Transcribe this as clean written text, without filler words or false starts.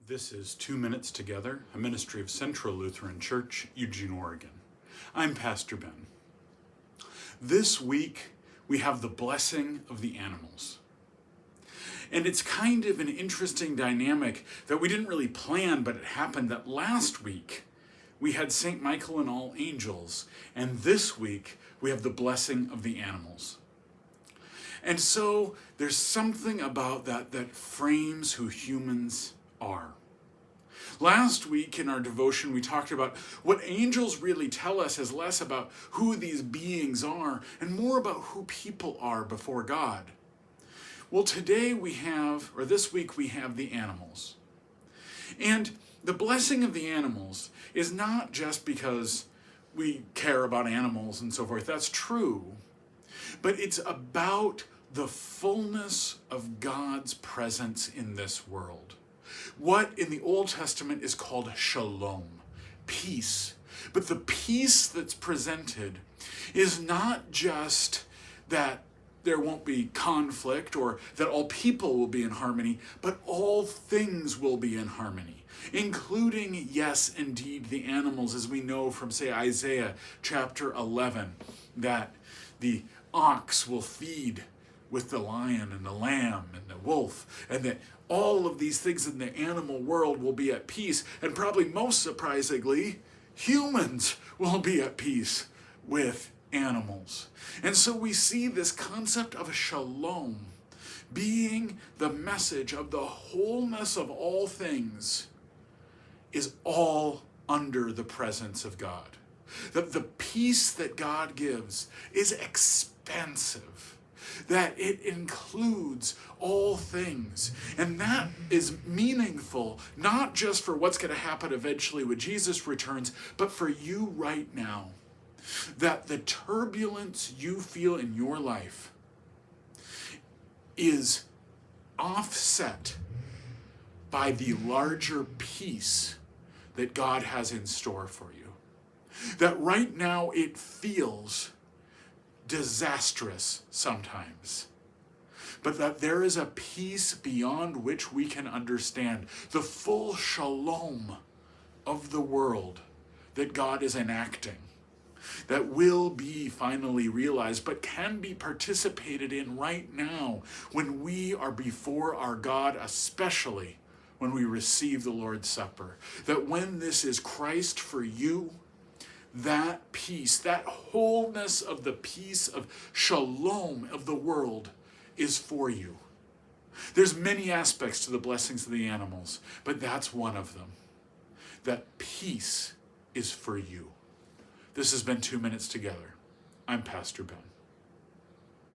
This is 2 Minutes Together, a ministry of Central Lutheran Church, Eugene, Oregon. I'm Pastor Ben. This week, we have the blessing of the animals. And it's kind of an interesting dynamic that we didn't really plan, but it happened that last week we had St. Michael and all angels, and this week we have the blessing of the animals. And so there's something about that frames who humans are. Last week in our devotion, we talked about what angels really tell us is less about who these beings are and more about who people are before God. Well, this week we have the animals. And the blessing of the animals is not just because we care about animals and so forth. That's true. But it's about the fullness of God's presence in this world. What in the Old Testament is called shalom, peace. But the peace that's presented is not just that there won't be conflict or that all people will be in harmony, but all things will be in harmony, including, yes, indeed, the animals, as we know from, say, Isaiah chapter 11, that the ox will feed with the lion and the lamb and the wolf, and that all of these things in the animal world will be at peace, and probably most surprisingly, humans will be at peace with animals. And so we see this concept of shalom being the message of the wholeness of all things is all under the presence of God. That the peace that God gives is expansive, that it includes all things. And that is meaningful, not just for what's going to happen eventually when Jesus returns, but for you right now. That the turbulence you feel in your life is offset by the larger peace that God has in store for you. That right now it feels disastrous sometimes, but that there is a peace beyond which we can understand the full shalom of the world that God is enacting, that will be finally realized, but can be participated in right now when we are before our God, especially when we receive the Lord's Supper. That when this is Christ for you, that peace, that wholeness of the peace of shalom of the world is for you. There's many aspects to the blessings of the animals, but that's one of them. That peace is for you. This has been 2 Minutes Together. I'm Pastor Ben.